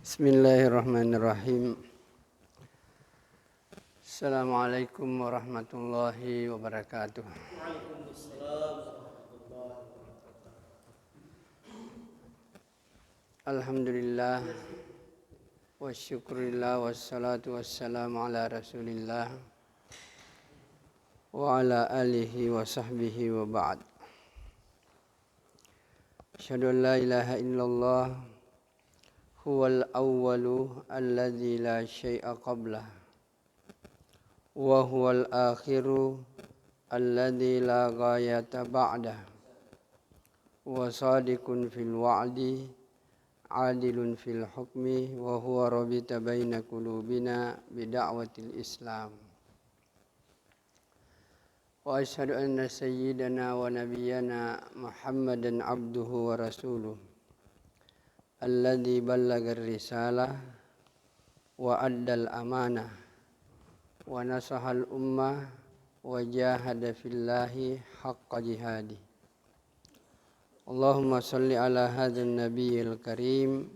Bismillahirrahmanirrahim. Assalamualaikum warahmatullahi wabarakatuh. Waalaikumsalam warahmatullahi wabarakatuh. Alhamdulillah wa syukurillah wassalatu wassalamu ala rasulillah wa ala alihi wa sahbihi wa ba'd. Asyhadu an la ilaha illallah huwal awwalu alladzi la syai'a qablah wa huwal akhiru alladzi la ghayata ba'dah wa sadiqun fil wa'di adilun fil hukmi wa huwa rabita baina qulubina bida'watil islam wa asyhadu anna sayyidana wa nabiyyana Muhammadan abduhu wa rasuluh alladzi ballagar risalah wa addal amanah wa nasahal ummah wa jahada fillahi haqqa jihadi. Allahumma salli ala hadzal nabiyil karim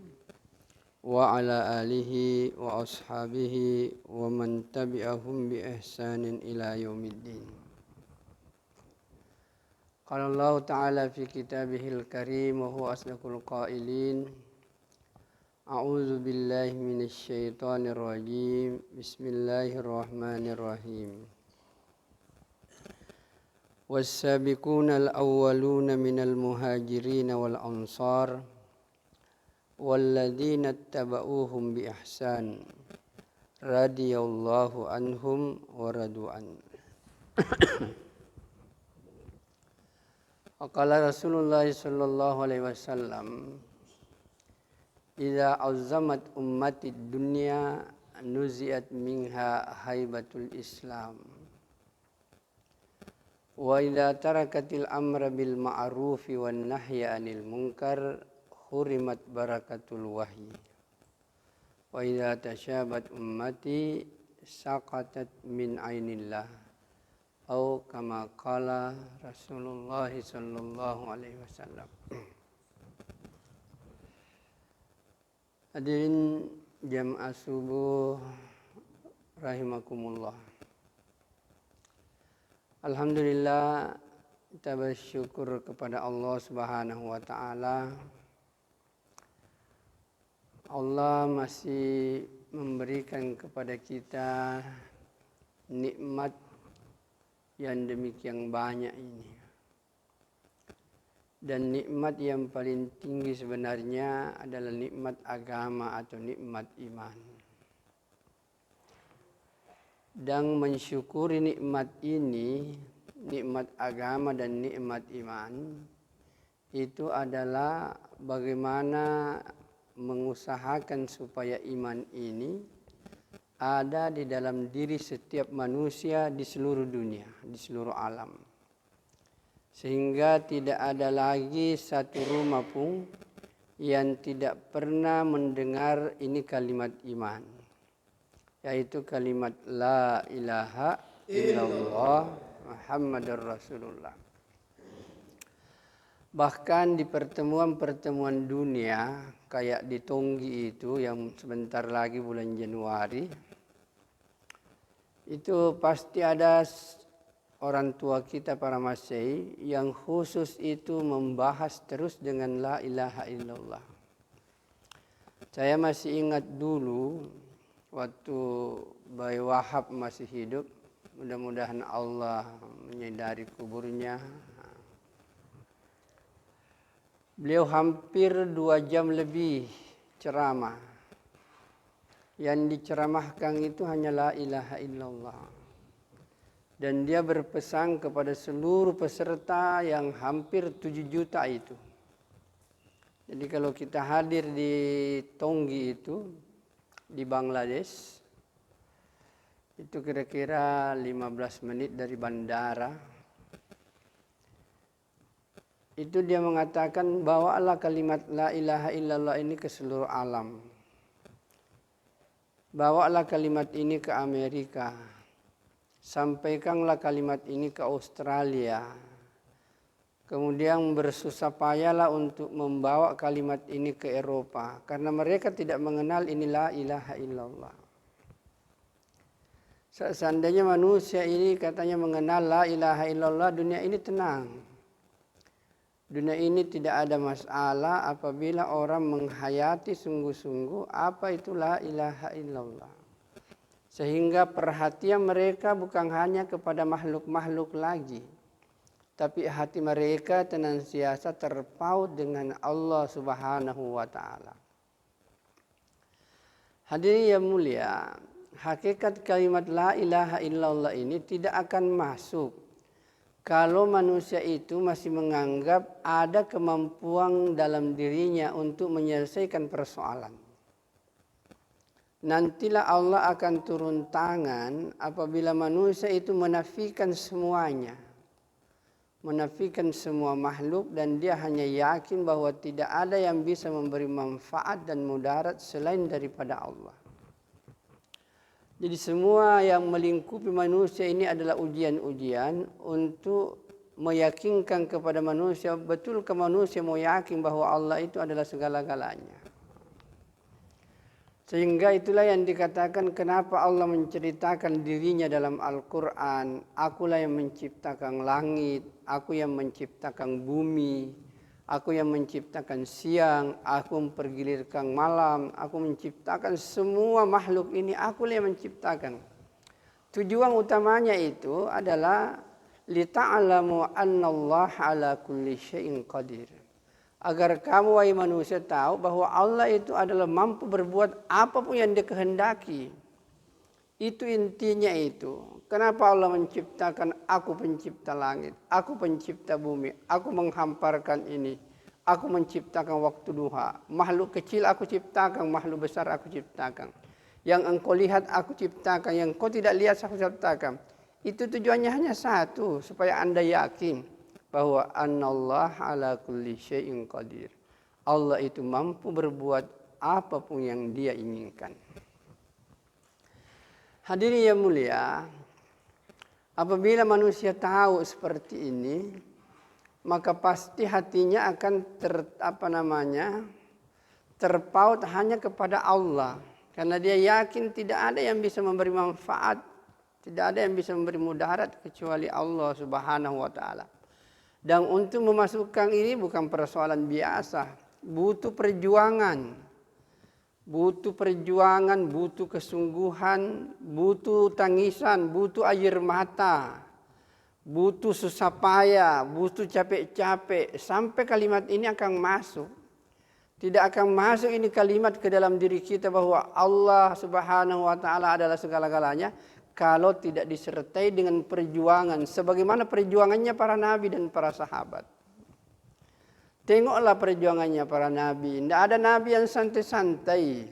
wa ala alihi wa ashabihi wa man tabi'ahum bi ihsanin ila yaumiddin. Qala Allah ta'ala fi kitabihil karim wa huwa asdaqul qailin. A'udzu billahi minasy syaithanir rajim. Bismillahirrahmanirrahim. Was-sabiqunal awwaluna minal muhajirin wal ansar walladzina ittaba'uuhum bi ihsan radhiyallahu anhum wa radu'an. Qala Rasulullah sallallahu alaihi wasallam, idza azzamat ummatid dunya nuziat minha haibatul islam wa idza tarakatil amra bil ma'rufi wan nahya 'anil munkar hurimat barakatul wahyi wa idza tashabat ummati saqatat min ainillah au kama qala Rasulullah sallallahu alaihi wasallam. Hadirin jamaah subuh rahimakumullah. Alhamdulillah, kita bersyukur kepada Allah Subhanahu wa taala. Allah masih memberikan kepada kita nikmat yang demikian banyak ini. Dan nikmat yang paling tinggi sebenarnya adalah nikmat agama atau nikmat iman. Dan mensyukuri nikmat ini, nikmat agama dan nikmat iman, itu adalah bagaimana mengusahakan supaya iman ini ada di dalam diri setiap manusia di seluruh dunia, di seluruh alam. Sehingga tidak ada lagi satu rumah pun yang tidak pernah mendengar ini kalimat iman, yaitu kalimat la ilaha illallah Muhammadur Rasulullah. Bahkan di pertemuan-pertemuan dunia kayak di Tonggi itu yang sebentar lagi bulan Januari, itu pasti ada orang tua kita para Masehi yang khusus itu membahas terus dengan la ilaha illallah. Saya masih ingat dulu waktu Bayi Wahab masih hidup, mudah-mudahan Allah menyadari kuburnya. Beliau hampir 2 jam lebih ceramah. Yang diceramahkan itu hanya la ilaha illallah. Dan dia berpesan kepada seluruh peserta yang hampir 7 juta itu. Jadi kalau kita hadir di Tonggi itu, di Bangladesh, itu kira-kira 15 menit dari bandara. itu dia mengatakan bawalah kalimat la ilaha illallah ini ke seluruh alam. Bawalah kalimat ini ke Amerika. Sampaikanlah kalimat ini ke Australia. Kemudian bersusah payahlah untuk membawa kalimat ini ke Eropa. Karena mereka tidak mengenal ini la ilaha illallah. Seandainya manusia ini katanya mengenal la ilaha illallah, dunia ini tenang. Dunia ini tidak ada masalah apabila orang menghayati sungguh-sungguh apa itu la ilaha illallah. Sehingga perhatian mereka bukan hanya kepada makhluk-makhluk lagi. Tapi hati mereka senantiasa terpaut dengan Allah Subhanahu wa ta'ala. Hadirin yang mulia, hakikat kalimat la ilaha illallah ini tidak akan masuk kalau manusia itu masih menganggap ada kemampuan dalam dirinya untuk menyelesaikan persoalan. Nantilah Allah akan turun tangan apabila manusia itu menafikan semuanya. Menafikan semua makhluk dan dia hanya yakin bahwa tidak ada yang bisa memberi manfaat dan mudarat selain daripada Allah. Jadi semua yang melingkupi manusia ini adalah ujian-ujian untuk meyakinkan kepada manusia, betulkah manusia mau yakin bahwa Allah itu adalah segala-galanya. Sehingga itulah yang dikatakan kenapa Allah menceritakan dirinya dalam Al-Quran. Akulah yang menciptakan langit, aku yang menciptakan bumi, aku yang menciptakan siang, aku mempergilirkan malam, aku menciptakan semua makhluk ini, akulah yang menciptakan. Tujuan utamanya itu adalah lita'alamu annallaha ala kulli syai'in qadir. Agar kamu wahai manusia tahu bahwa Allah itu adalah mampu berbuat apapun yang Dia kehendaki. Itu intinya itu. Kenapa Allah menciptakan aku pencipta langit, aku pencipta bumi, aku menghamparkan ini, aku menciptakan waktu duha. Makhluk kecil aku ciptakan, makhluk besar aku ciptakan. Yang engkau lihat aku ciptakan, yang kau tidak lihat aku ciptakan. Itu tujuannya hanya satu, supaya Anda yakin bahwa anallah ala kulli syai'in qadir. Allah itu mampu berbuat apapun yang Dia inginkan. Hadirin yang mulia, apabila manusia tahu seperti ini, maka pasti hatinya akan terpaut hanya kepada Allah. Karena dia yakin tidak ada yang bisa memberi manfaat, tidak ada yang bisa memberi mudarat kecuali Allah Subhanahu wa ta'ala. Dan untuk memasukkan ini bukan persoalan biasa, butuh perjuangan. Butuh perjuangan, butuh kesungguhan, butuh tangisan, butuh air mata, butuh susah payah, butuh capek-capek, sampai kalimat ini akan masuk. Tidak akan masuk ini kalimat ke dalam diri kita bahwa Allah Subhanahu wa ta'ala adalah segala-galanya kalau tidak disertai dengan perjuangan sebagaimana perjuangannya para nabi dan para sahabat. Tengoklah perjuangannya para nabi. Tidak ada nabi yang santai-santai.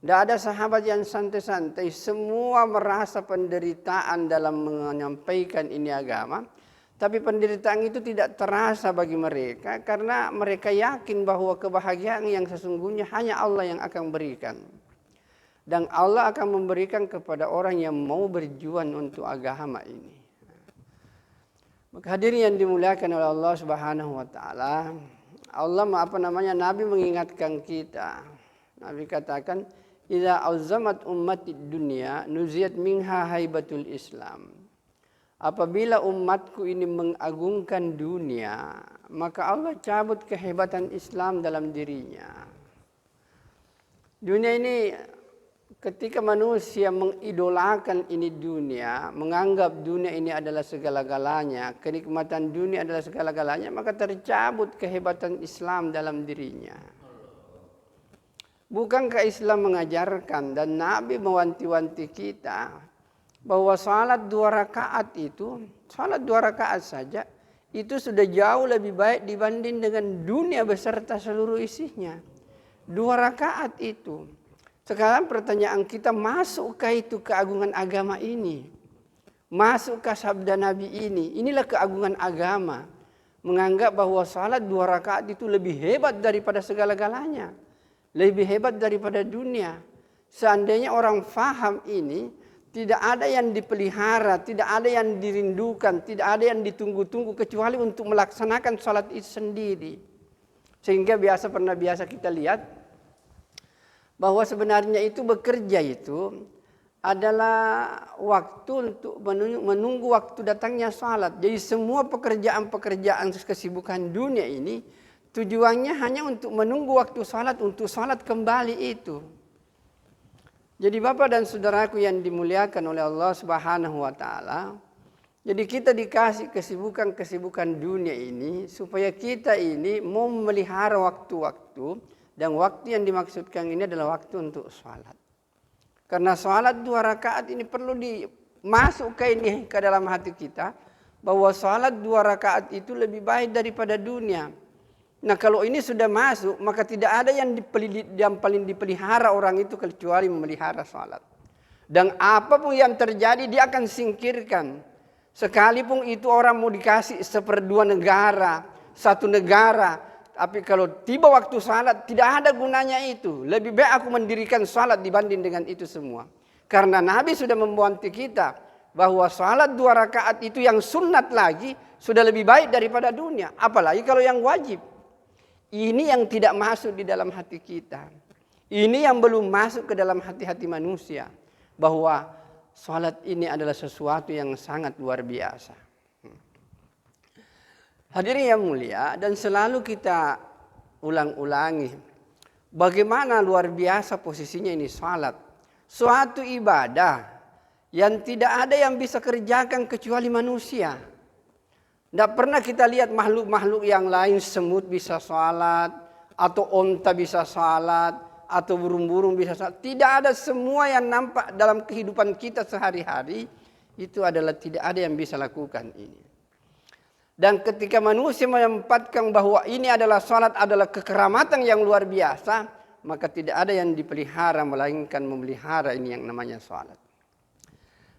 Tidak ada sahabat yang santai-santai. Semua merasa penderitaan dalam menyampaikan ini agama. Tapi penderitaan itu tidak terasa bagi mereka. Karena mereka yakin bahwa kebahagiaan yang sesungguhnya hanya Allah yang akan berikan. Dan Allah akan memberikan kepada orang yang mau berjuang untuk agama ini. Maka hadirin yang dimuliakan oleh Allah Subhanahu wa ta'ala, Nabi mengingatkan kita. Nabi katakan, "Idza azzamat ummatid dunya nuziyat minha haibatul Islam." Apabila umatku ini mengagungkan dunia, maka Allah cabut kehebatan Islam dalam dirinya. Dunia ini, ketika manusia mengidolakan ini dunia, menganggap dunia ini adalah segala-galanya, kenikmatan dunia adalah segala-galanya, maka tercabut kehebatan Islam dalam dirinya. Bukankah Islam mengajarkan dan Nabi mewanti-wanti kita bahwa salat 2 rakaat itu, salat 2 rakaat saja, itu sudah jauh lebih baik dibanding dengan dunia beserta seluruh isinya. 2 rakaat itu. Sekarang pertanyaan kita, masukkah itu keagungan agama ini? Masukkah sabda Nabi ini? Inilah keagungan agama. menganggap bahwa salat 2 rakaat itu lebih hebat daripada segala-galanya. Lebih hebat daripada dunia. Seandainya orang faham ini, tidak ada yang dipelihara, tidak ada yang dirindukan, tidak ada yang ditunggu-tunggu kecuali untuk melaksanakan salat itu sendiri. Sehingga pernah biasa kita lihat bahwa sebenarnya itu bekerja itu adalah waktu untuk menunggu waktu datangnya salat. Jadi semua pekerjaan-pekerjaan kesibukan dunia ini tujuannya hanya untuk menunggu waktu salat, untuk salat kembali itu. Jadi Bapak dan saudaraku yang dimuliakan oleh Allah Subhanahu wa taala, jadi kita dikasih kesibukan-kesibukan dunia ini supaya kita ini mau memelihara waktu-waktu, dan waktu yang dimaksudkan ini adalah waktu untuk salat. Karena salat 2 rakaat ini perlu dimasukkan ini ke dalam hati kita bahwa salat 2 rakaat itu lebih baik daripada dunia. Nah, kalau ini sudah masuk, maka tidak ada yang paling dipelihara orang itu kecuali memelihara salat. Dan apapun yang terjadi dia akan singkirkan. Sekalipun itu orang mau dikasih 1/2 negara, 1 negara, tapi kalau tiba waktu salat tidak ada gunanya itu. Lebih baik aku mendirikan salat dibanding dengan itu semua. Karena Nabi sudah membantu kita bahwa salat 2 rakaat itu yang sunat lagi sudah lebih baik daripada dunia. Apalagi kalau yang wajib. Ini yang tidak masuk di dalam hati kita. Ini yang belum masuk ke dalam hati-hati manusia. Bahwa salat ini adalah sesuatu yang sangat luar biasa. Hadirin yang mulia, dan selalu kita ulang-ulangi. Bagaimana luar biasa posisinya ini salat. Suatu ibadah yang tidak ada yang bisa kerjakan kecuali manusia. Tidak pernah kita lihat makhluk-makhluk yang lain, semut bisa salat, atau onta bisa salat, atau burung-burung bisa salat. Tidak ada, semua yang nampak dalam kehidupan kita sehari-hari, itu adalah tidak ada yang bisa lakukan ini. Dan ketika manusia menempatkan bahwa ini adalah salat adalah kekeramatan yang luar biasa, maka tidak ada yang dipelihara melainkan memelihara ini yang namanya salat.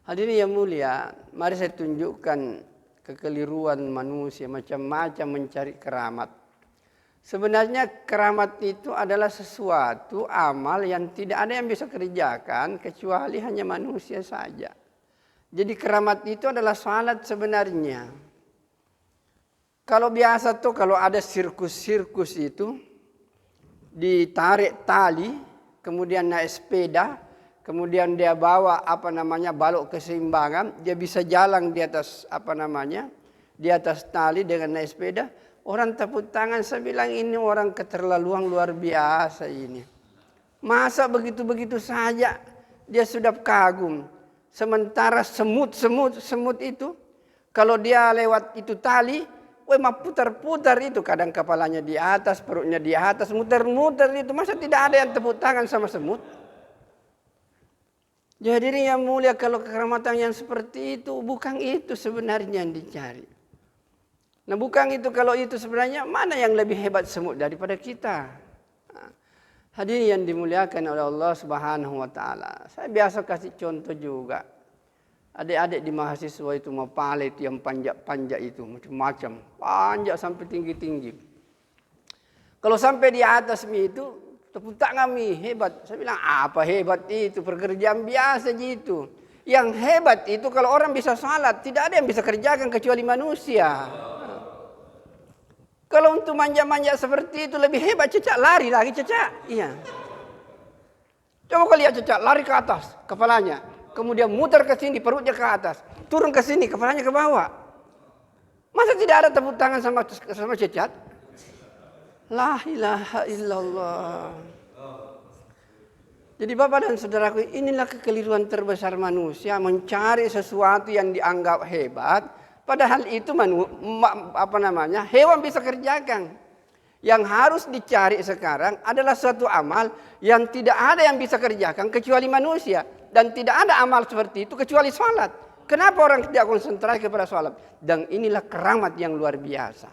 Hadirin yang mulia, mari saya tunjukkan kekeliruan manusia macam-macam mencari keramat. Sebenarnya keramat itu adalah sesuatu amal yang tidak ada yang bisa kerjakan kecuali hanya manusia saja. Jadi keramat itu adalah salat sebenarnya. Kalau biasa tuh kalau ada sirkus-sirkus itu ditarik tali, kemudian naik sepeda, kemudian dia bawa balok keseimbangan, dia bisa jalan di atas di atas tali dengan naik sepeda. Orang tepuk tangan, saya bilang ini orang keterlaluan luar biasa ini. Masa begitu-begitu saja dia sudah kagum. Sementara semut itu kalau dia lewat itu tali, mah putar-putar itu, kadang kepalanya di atas, perutnya di atas, muter-muter itu. Masa tidak ada yang tepuk tangan sama semut? Jadi yang mulia, kalau kekeramatan yang seperti itu, bukan itu sebenarnya yang dicari. Nah, bukan itu, kalau itu sebenarnya mana yang lebih hebat semut daripada kita? Hadirin yang dimuliakan oleh Allah Subhanahu wa taala. Saya biasa kasih contoh juga. Adik-adik di mahasiswa itu mau palet yang panjat-panjat itu macam-macam, panjat sampai tinggi-tinggi. Kalau sampai di atas itu tepuk tangan hebat. Saya bilang apa hebat itu, pekerjaan biasa gitu. Yang hebat itu kalau orang bisa salat, tidak ada yang bisa kerjakan kecuali manusia. Kalau untuk manja-manja seperti itu lebih hebat cecak, lari lagi cecak. Iya. Coba kau lihat cecak, lari ke atas kepalanya, kemudian muter ke sini perutnya ke atas, turun ke sini kepalanya ke bawah. Masa tidak ada tepuk tangan sama cecak? La ilaha illallah. Jadi Bapak dan saudaraku, inilah kekeliruan terbesar manusia, mencari sesuatu yang dianggap hebat, padahal itu hewan bisa kerjakan. Yang harus dicari sekarang adalah suatu amal yang tidak ada yang bisa kerjakan kecuali manusia, dan tidak ada amal seperti itu kecuali salat. Kenapa orang tidak konsentrasi kepada salat? Dan inilah keramat yang luar biasa.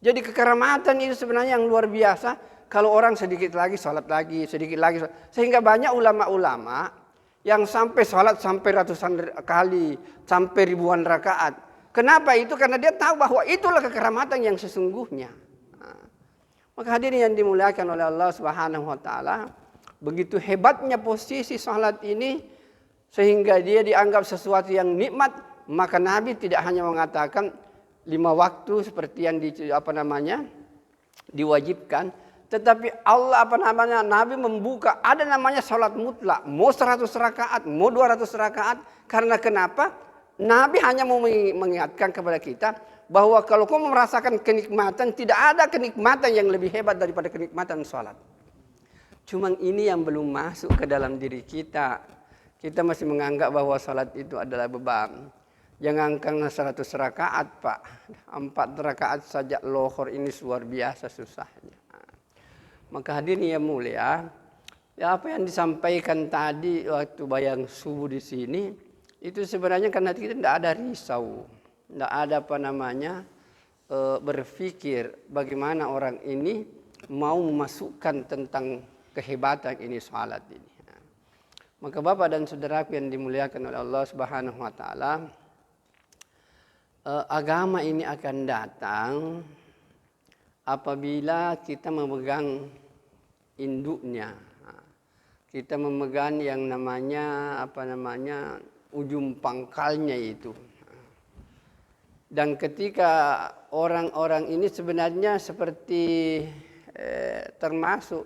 Jadi kekeramatan itu sebenarnya yang luar biasa. Kalau orang sedikit lagi salat lagi, sedikit lagi salat. Sehingga banyak ulama-ulama yang sampai salat sampai ratusan kali, sampai ribuan rakaat. Kenapa itu? Karena dia tahu bahwa itulah kekeramatan yang sesungguhnya. Maka hadirin yang dimuliakan oleh Allah Subhanahu wa taala, begitu hebatnya posisi salat ini sehingga dia dianggap sesuatu yang nikmat, maka Nabi tidak hanya mengatakan 5 waktu seperti yang diwajibkan, tetapi Nabi membuka ada namanya salat mutlak, mau 100 rakaat, mau 200 rakaat. Karena kenapa? Nabi hanya mau mengingatkan kepada kita bahwa kalau kau merasakan kenikmatan, tidak ada kenikmatan yang lebih hebat daripada kenikmatan salat. Cuma ini yang belum masuk ke dalam diri kita. Kita masih menganggap bahwa salat itu adalah beban. Jangankan 100 rakaat, Pak. 4 rakaat saja lohor ini luar biasa susahnya. Maka hadirin yang mulia, ya apa yang disampaikan tadi waktu bayang subuh di sini, itu sebenarnya karena kita tidak ada risau. Tidak ada berpikir bagaimana orang ini mau memasukkan tentang kehebatan ini salat ini. Maka Bapak dan saudaraku yang dimuliakan oleh Allah Subhanahu wa taala, agama ini akan datang apabila kita memegang induknya. Kita memegang yang namanya ujung pangkalnya itu. Dan ketika orang-orang ini sebenarnya seperti termasuk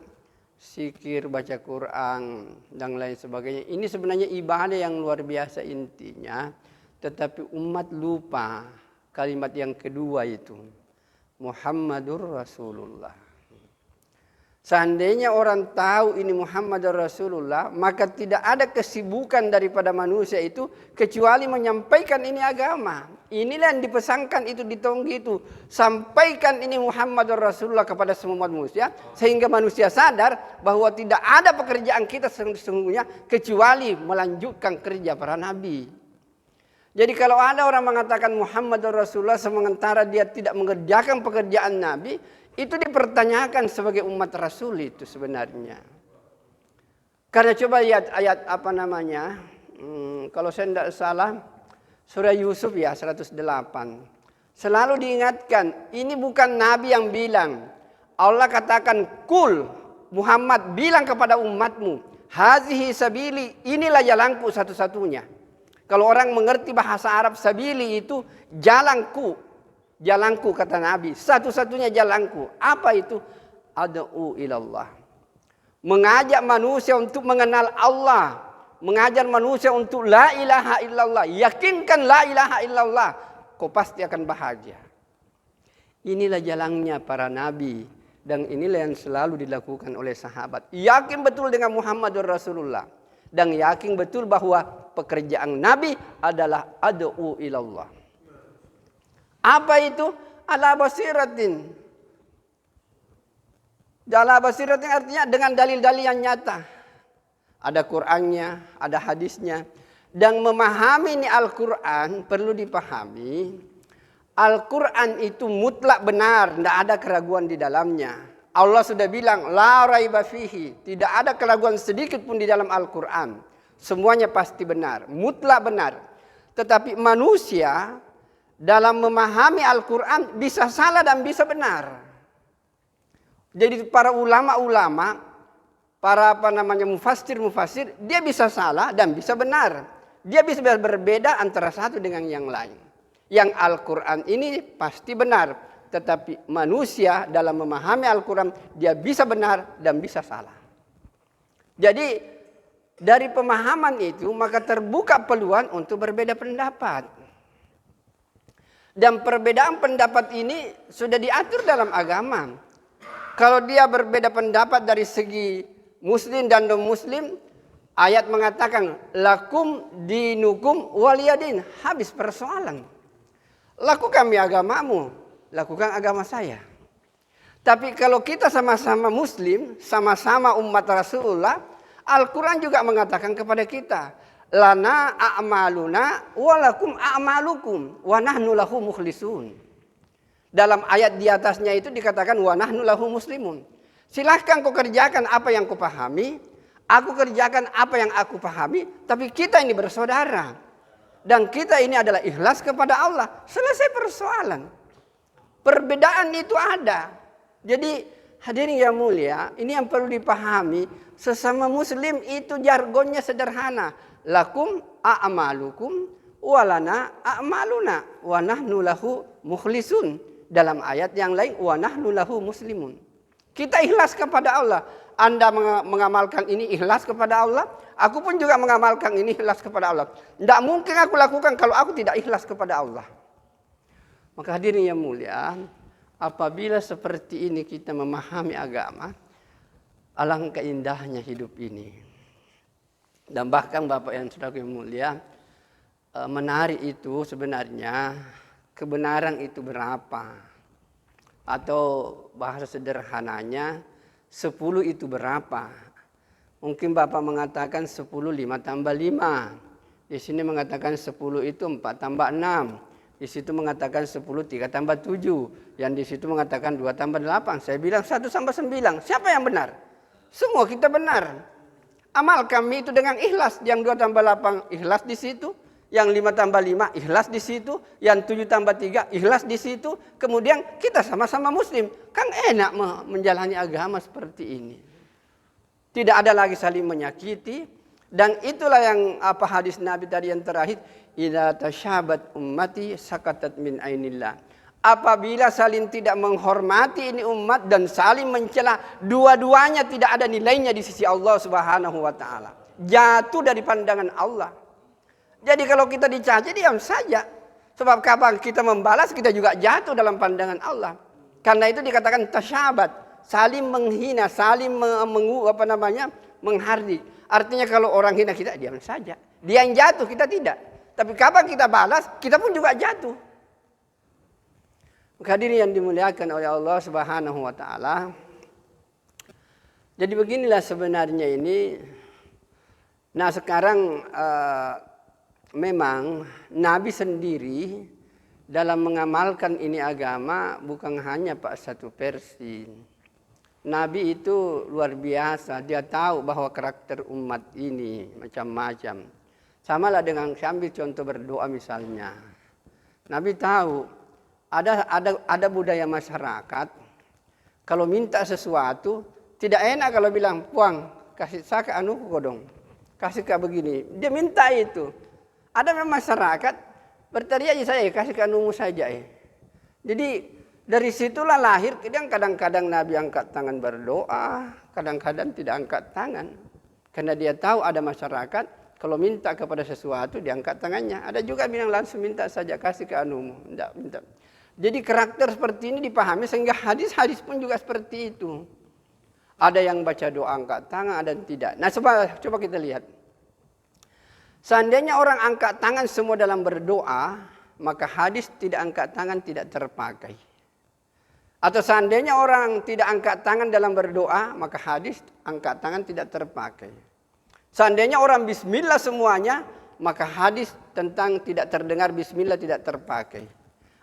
zikir, baca Quran dan lain sebagainya. Ini sebenarnya ibadah yang luar biasa intinya, tetapi umat lupa kalimat yang kedua itu, Muhammadur Rasulullah. Seandainya orang tahu ini Muhammadur Rasulullah, maka tidak ada kesibukan daripada manusia itu kecuali menyampaikan ini agama. Inilah yang dipesankan itu di tonggi itu. Sampaikan ini Muhammadur Rasulullah kepada semua manusia, sehingga manusia sadar bahwa tidak ada pekerjaan kita sesungguhnya kecuali melanjutkan kerja para nabi. Jadi kalau ada orang mengatakan Muhammadur Rasulullah sementara dia tidak mengerjakan pekerjaan nabi, itu dipertanyakan sebagai umat Rasul itu sebenarnya. Karena coba lihat ayat kalau saya tidak salah, surah Yusuf ya 108. Selalu diingatkan, ini bukan Nabi yang bilang. Allah katakan, kul Muhammad bilang kepada umatmu, hazihi sabili, inilah jalanku satu-satunya. Kalau orang mengerti bahasa Arab, sabili itu jalanku. Jalanku kata Nabi, satu-satunya jalanku. Apa itu? Ad'u ilallah. Mengajak manusia untuk mengenal Allah. Mengajar manusia untuk la ilaha illallah. Yakinkan la ilaha illallah. Kau pasti akan bahagia. Inilah jalannya para nabi. Dan inilah yang selalu dilakukan oleh sahabat. Yakin betul dengan Muhammadur Rasulullah. Dan yakin betul bahwa pekerjaan nabi adalah ad'u ilallah. Apa itu? Ala basiratin. Ala basiratin artinya dengan dalil-dalil yang nyata. Ada Qur'annya, ada hadisnya. Dan memahami ini Al-Quran perlu dipahami. Al-Quran itu mutlak benar, tidak ada keraguan di dalamnya. Allah sudah bilang, la raiba fihi. Tidak ada keraguan sedikit pun di dalam Al-Quran. Semuanya pasti benar, mutlak benar. Tetapi manusia dalam memahami Al-Quran bisa salah dan bisa benar. Jadi para ulama-ulama, para mufassir, dia bisa salah dan bisa benar. Dia bisa berbeda antara satu dengan yang lain. Yang Al-Quran ini pasti benar. Tetapi manusia dalam memahami Al-Quran, dia bisa benar dan bisa salah. Jadi dari pemahaman itu maka terbuka peluang untuk berbeda pendapat. Dan perbedaan pendapat ini sudah diatur dalam agama. Kalau dia berbeda pendapat dari segi muslim dan non-muslim, ayat mengatakan, lakum dinukum waliyadin. Habis persoalan. Lakukan agamamu, lakukan agama saya. Tapi kalau kita sama-sama muslim, sama-sama umat Rasulullah, Al-Quran juga mengatakan kepada kita, lana a'maluna walakum a'malukum wa nahnu lahu mukhlisun. Dalam ayat di atasnya itu dikatakan wa nahnu lahu muslimun. Silahkan kau kerjakan apa yang kau pahami, aku kerjakan apa yang aku pahami, tapi kita ini bersaudara. Dan kita ini adalah ikhlas kepada Allah. Selesai persoalan. Perbedaan itu ada. Jadi hadirin yang mulia, ini yang perlu dipahami. Sesama muslim itu jargonnya sederhana. Lakum a'malukum walana a'maluna wa nahnu lahu mukhlisun. Dalam ayat yang lain wa nahnu lahu muslimun. Kita ikhlas kepada Allah. Anda mengamalkan ini ikhlas kepada Allah. Aku pun juga mengamalkan ini ikhlas kepada Allah. Tidak mungkin aku lakukan kalau aku tidak ikhlas kepada Allah. Maka hadirin yang mulia, apabila seperti ini kita memahami agama, alangkah indahnya hidup ini. Dan bahkan Bapak yang saudara yang mulia, menarik itu sebenarnya kebenaran itu berapa? Atau bahasa sederhananya 10 itu berapa? Mungkin Bapak mengatakan 10 5 tambah 5. Di sini mengatakan 10 itu 4 tambah 6. Di situ mengatakan 10 3 tambah 7. Yang di situ mengatakan 2 tambah 8. Saya bilang 1 tambah 9. Siapa yang benar? Semua kita benar. Amal kami itu dengan ikhlas. Yang 2 tambah 8 ikhlas di situ. Yang 5 tambah 5 ikhlas di situ. Yang 7 tambah 3 ikhlas di situ. Kemudian kita sama-sama muslim. Kan enak menjalani agama seperti ini. Tidak ada lagi saling menyakiti. Dan itulah yang hadis Nabi tadi yang terakhir. Idza tashabat ummati sakatat min ainillah. Apabila saling tidak menghormati ini umat dan saling mencela, dua-duanya tidak ada nilainya di sisi Allah Subhanahu wa taala. Jatuh dari pandangan Allah. Jadi kalau kita dicaci diam saja. Sebab kapan kita membalas kita juga jatuh dalam pandangan Allah. Karena itu dikatakan tashabat, saling menghina, saling menghardik. Artinya kalau orang hina kita diam saja. Dia yang jatuh, kita tidak. Tapi kapan kita balas, kita pun juga jatuh. Hadirin yang dimuliakan oleh Allah Subhanahu wa taala. Jadi beginilah sebenarnya ini. Nah, sekarang memang Nabi sendiri dalam mengamalkan ini agama bukan hanya satu versi. Nabi itu luar biasa. Dia tahu bahwa karakter umat ini macam-macam. Samalah dengan saya ambil contoh berdoa misalnya. Nabi tahu ada budaya masyarakat kalau minta sesuatu tidak enak kalau bilang puang kasih saya ke anu kodong kasih ke begini. Dia minta itu. Ada memang masyarakat berteriak saya kasih ke anumu saja. Jadi dari situlah lahir kadang-kadang Nabi angkat tangan berdoa, kadang-kadang tidak angkat tangan. Karena dia tahu ada masyarakat kalau minta kepada sesuatu diangkat tangannya. Ada juga bilang langsung minta saja kasih ke anumu. Tidak minta. Jadi karakter seperti ini dipahami sehingga hadis-hadis pun juga seperti itu. Ada yang baca doa angkat tangan, ada yang tidak. Nah coba kita lihat. Seandainya orang angkat tangan semua dalam berdoa, maka hadis tidak angkat tangan tidak terpakai. Atau seandainya orang tidak angkat tangan dalam berdoa, maka hadis angkat tangan tidak terpakai. Seandainya orang bismillah semuanya, maka hadis tentang tidak terdengar bismillah tidak terpakai.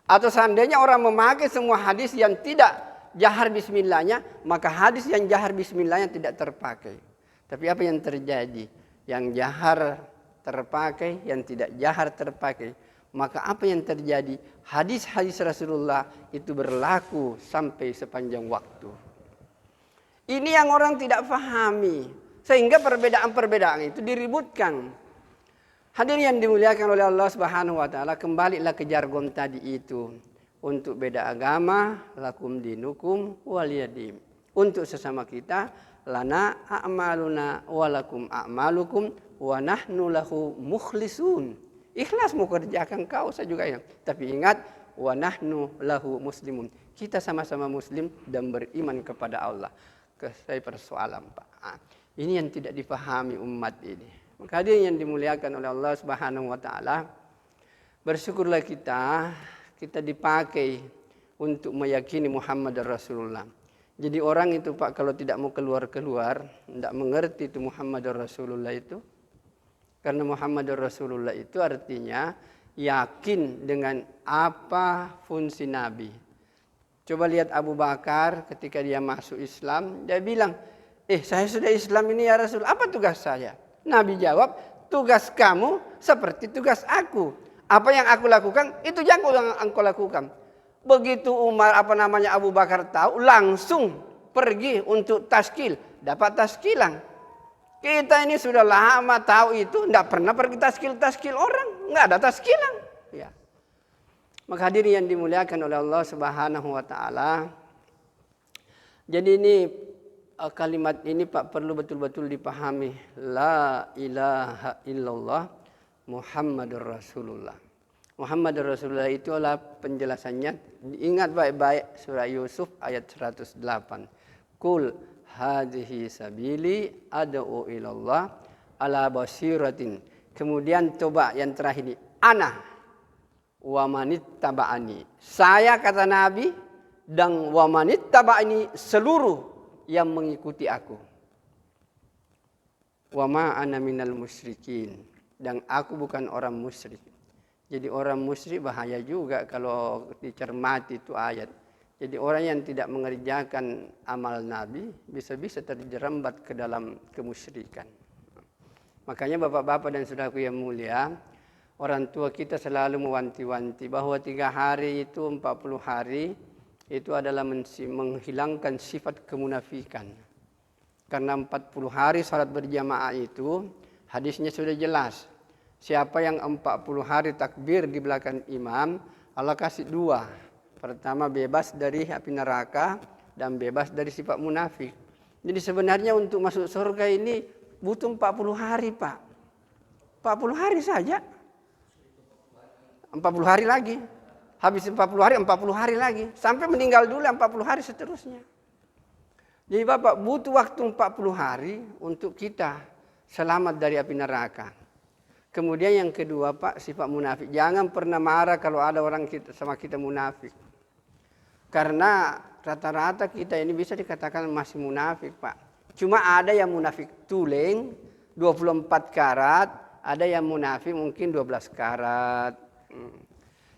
Atau seandainya orang memakai semua hadis yang tidak jahar bismillahnya, maka hadis yang jahar bismillahnya tidak terpakai. Tapi apa yang terjadi? Yang jahar terpakai, yang tidak jahar terpakai. Maka apa yang terjadi? Hadis-hadis Rasulullah itu berlaku sampai sepanjang waktu. Ini yang orang tidak pahami. Sehingga perbedaan-perbedaan itu diributkan. Hadirin yang dimuliakan oleh Allah Subhanahu wa taala, kembalilah ke jargon tadi itu. Untuk beda agama, lakum dinukum waliyadim. Untuk sesama kita, lana a'maluna walakum a'malukum wa nahnu lahu mukhlisun. Ikhlas mau kerjakan kau saya juga ya. Tapi ingat, wa nahnu lahu muslimun. Kita sama-sama muslim dan beriman kepada Allah. Saya persoalan Pak. Ini yang tidak dipahami umat ini. Maka hadirin yang dimuliakan oleh Allah Subhanahu wa taala, bersyukurlah kita dipakai untuk meyakini Muhammad Rasulullah. Jadi orang itu Pak kalau tidak mau keluar-keluar, tidak mengerti itu Muhammad Rasulullah itu. Karena Muhammad Rasulullah itu artinya yakin dengan apa fungsi Nabi. Coba lihat Abu Bakar ketika dia masuk Islam, dia bilang, saya sudah Islam ini ya Rasul, apa tugas saya? Nabi jawab, tugas kamu seperti tugas aku. Apa yang aku lakukan, itu yang engkau lakukan. Begitu Abu Bakar tahu, langsung pergi untuk taskil, dapat taskilan. Kita ini sudah lama tahu itu, tidak pernah pergi taskil orang, nggak ada taskilan. Ya. Maka hadirin yang dimuliakan oleh Allah Subhanahu wa taala. Jadi ini kalimat ini Pak perlu betul-betul dipahami. La ilaha illallah Muhammadur Rasulullah. Muhammadur Rasulullah itu adalah penjelasannya. Ingat baik-baik surah Yusuf ayat 108. Qul hadhihi sabili ad'u ilallah ala basiratin. Kemudian coba yang terakhir ini. Ana wa manittaba'ani. Saya kata Nabi dan wa manittaba'ani seluruh yang mengikuti aku. Wa ma ana minal musyrikin. Dan aku bukan orang musyrik. Jadi orang musyrik bahaya juga kalau dicermati itu ayat. Jadi orang yang tidak mengerjakan amal Nabi bisa-bisa terjerembat ke dalam kemusyrikan. Makanya bapak-bapak dan saudaraku yang mulia, orang tua kita selalu mewanti-wanti bahwa 3 hari itu 40 hari itu adalah menghilangkan sifat kemunafikan. Karena 40 hari salat berjamaah itu hadisnya sudah jelas. Siapa yang 40 hari takbir di belakang imam, Allah kasih 2. Pertama bebas dari api neraka dan bebas dari sifat munafik. Jadi sebenarnya untuk masuk surga ini butuh 40 hari Pak. 40 hari saja. 40 hari lagi. Habis 40 hari lagi. Sampai meninggal dulu 40 hari seterusnya. Jadi Bapak butuh waktu 40 hari untuk kita selamat dari api neraka. Kemudian yang kedua Pak, sifat munafik. Jangan pernah marah kalau ada orang sama kita munafik. Karena rata-rata kita ini bisa dikatakan masih munafik Pak. Cuma ada yang munafik tulen 24 karat. Ada yang munafik mungkin 12 karat.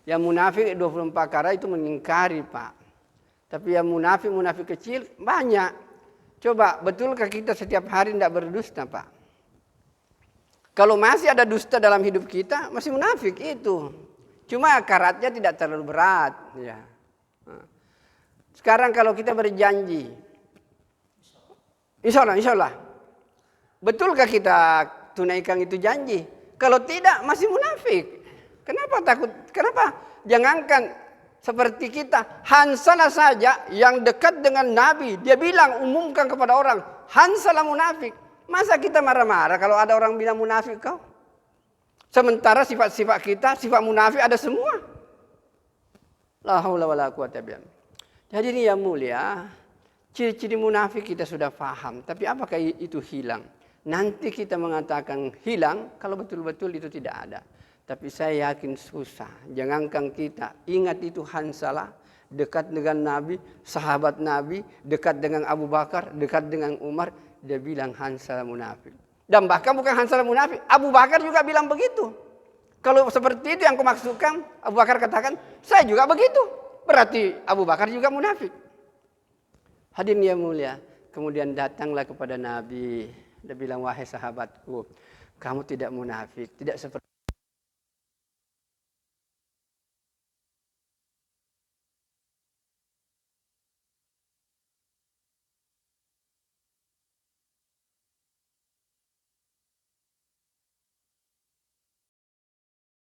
Yang munafik 24 karat itu mengingkari Pak. Tapi yang munafik kecil banyak. Coba betulkah kita setiap hari tidak berdusta Pak? Kalau masih ada dusta dalam hidup kita masih munafik itu. Cuma karatnya tidak terlalu berat. Ya. Sekarang kalau kita berjanji. Insya Allah. Betulkah kita tunaikan itu janji? Kalau tidak masih munafik. Kenapa takut? Kenapa? Jangankan seperti kita. Hansalah saja yang dekat dengan Nabi. Dia bilang umumkan kepada orang. Hansalah munafik. Masa kita marah-marah kalau ada orang bilang munafik kau? Sementara sifat-sifat kita, sifat munafik ada semua. La haula wala quwata illa billah. Jadi ini yang mulia, ciri-ciri munafik kita sudah paham. Tapi apakah itu hilang? Nanti kita mengatakan hilang kalau betul-betul itu tidak ada. Tapi saya yakin susah. Jangankan kita, ingat itu Hansalah, dekat dengan Nabi, sahabat Nabi, dekat dengan Abu Bakar, dekat dengan Umar. Dia bilang Hansalah munafik. Dan bahkan bukan Hansalah munafik, Abu Bakar juga bilang begitu. Kalau seperti itu yang kumaksudkan, Abu Bakar katakan, saya juga begitu. Berarti Abu Bakar juga munafik. Hadirin yang mulia. Kemudian datanglah kepada Nabi. Dia bilang, wahai sahabatku, kamu tidak munafik. Tidak seperti